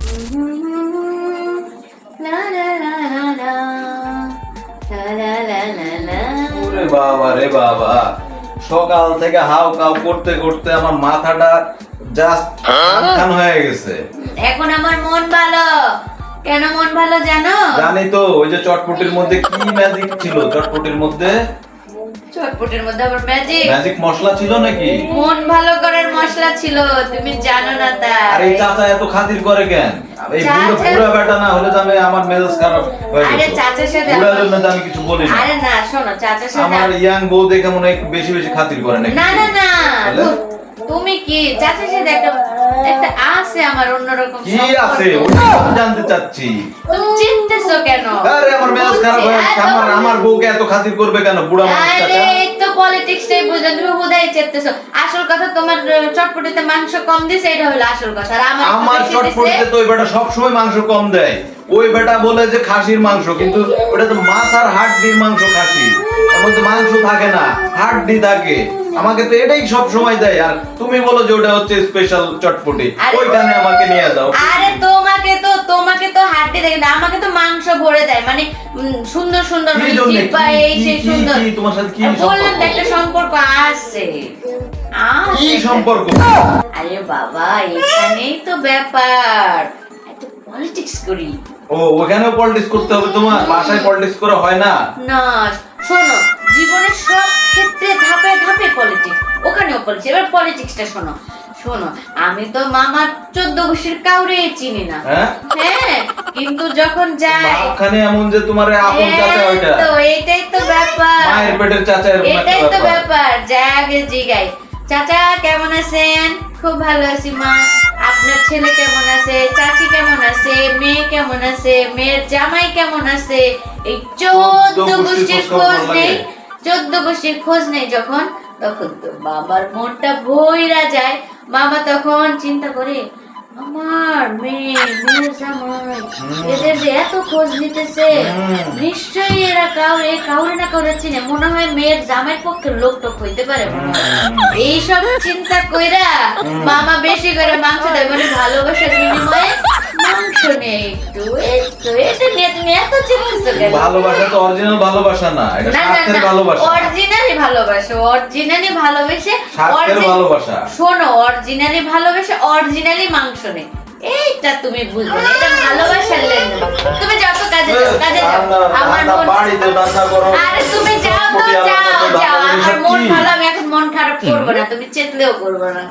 লা লা লা লা লা, লা লা লা লা লা। ওরে বাবা রে বাবা, সকাল থেকে হাউ কাউ করতে করতে আমার মাথাটা জাস্ট খান হয়ে গেছে। এখন আমার মন ভালো। কেন মন ভালো জানো? জানি তো, ওই যে চটপটির মধ্যে কি ম্যাজিক ছিল, চটপটির মধ্যে চটপটের মধ্যে আবার ম্যাজিক। ম্যাজিক মশলা ছিল নাকি? মন ভালো করার মশলা ছিল, তুমি জানো না তা। আর এই চাচা এত খাতির করে কেন? এই চাচা- বুড়া বেটা না হলে তো আমার মেজাজ খারাপ হয়ে আরে যেত। চাচার সাথে বুড়ার জন্য তো আমি কিছু বলি না। আরে না শোনো, চাচার সাথে আমার ইয়াং বউ দেখে মনে হয় একটু বেশি বেশি খাতির করে নাকি? না না না, তাহলে? তুমি কি চাচার সাথে একটা একটা আছে আমার অন্যরকম কি সম্পর্ক। আছে ওটা আমি জানতে চাচ্ছি। তুমি চিনতেছো কেন? আরে আমার মেজাজ খারাপ হয়ে যাচ্ছে। আমার বউকে এত খাতির করবে কেন বুড়া মানুষ আরে চাচা? এই তো পলিটিক্সটাই বুঝো, তুমি হুদাই চেতেছো। আসল কথা তোমার চটপটিতে মাংস কম দিছে, এটা হলো আসল কথা। আর আমার বেশি চটপটিতে দিছে। তো ওই বেটা সবসময় মাংস কম দেয়। ওই বেটা বলে যে খাসির মাংস, কিন্তু ওটা তো মাথার হাড্ডির মাংস খাসি, ওর মধ্যে মাংস থাকে না, হাড্ডি থাকে। আমাকে তো এটাই সব সময় দেয়, আর তুমি বলো যে ওটা হচ্ছে স্পেশাল চটপটি, আরে- ওইখানে আমাকে নিয়ে যাও। আরে তোমাকে তো হাড্ডি দেখে না, আমাকে তো মাংস ভরে দেয়, মানে সুন্দর সুন্দর কি মানে জন্য? জিহ্বা এই সেই কি- সুন্দর। কি তোমার সাথে কি আর বললাম তো সম্পর্ক? একটা সম্পর্ক আছে। কি আছে। সম্পর্ক? আরে বাবা, এখানেই তো ব্যাপার। একটা পলিটিক্স করি। ও ওখানেও পলিটিক্স করতে হবে? তোমার বাসায় পলিটিক্স করা হয় না? না শোনো, জীবনের সব ক্ষেত্রে ধাপে ধাপে পলিটিক্স, ওখানেও পলিটিক্স। এবার পলিটিক্সটা শোনো শোনো, আমি তো মামার 14 গোষ্ঠীর কাউরে চিনি না। হ্যাঁ? হ্যাঁ, কিন্তু যখন যাই বাপখানে এমন যে তোমার আপন চাচা ওইটা, তো এটাই তো ব্যাপার। মায়ের পেটের চাচা, এরকম একটা এটাই তো ব্যাপার। ব্যাপার। যা আগে জিগাই, চাচা কেমন আছেন? খুব ভালো আছি মা। আপনার ছেলে কেমন আছে? চাচি কেমন আছে? মেয়ে কেমন আছে? মেয়ের জামাই কেমন আছে? এই 14 গোষ্ঠীর খোঁজ নেই। 14 গোষ্ঠীর খোঁজ নেই যখন, তখন তো বাবার মনটা ভইরা যায়। মামা তখন চিন্তা করে, আমার মেয়ের জামাই, এদের যে এত খোঁজ নিতেছে, নিশ্চয়ই এরা কাউরে না কাউরে চিনে, মনে হয় মেয়ের জামাইয়ের পক্ষে লোক টোক হইতে পারে মনে হয়। এইসব চিন্তা কইরা মামা বেশি করে মাংস দেয়, মানে ভালোবাসার বিনিময়ে মাংস নেই একটু। একটু এটা নিয়ে তুমি এত চিন্তিত কেন? ভালোবাসা তো অরিজিনাল ভালোবাসা না, এটা না না স্বার্থের না, ভালোবাসা। অরিজিনালি ভালোবাসে, অরিজিনালি ভালোবেসে, স্বার্থের ভালোবাসা। শোনো, অরিজিনালি ভালোবেসে অরিজিনালি মাংস নেই, এইটা তুমি বুঝবে না, এটা ভালোবাসার লেনদেন। তুমি যাও তো কাজে যাও, কাজে যাও। আমার মন, বাড়িতে রান্না করো। আরে তুমি যাও তো, যাও। আমার মন ভালো, আমি এখন মন খারাপ করবো না, তুমি চেতলেও করবো না।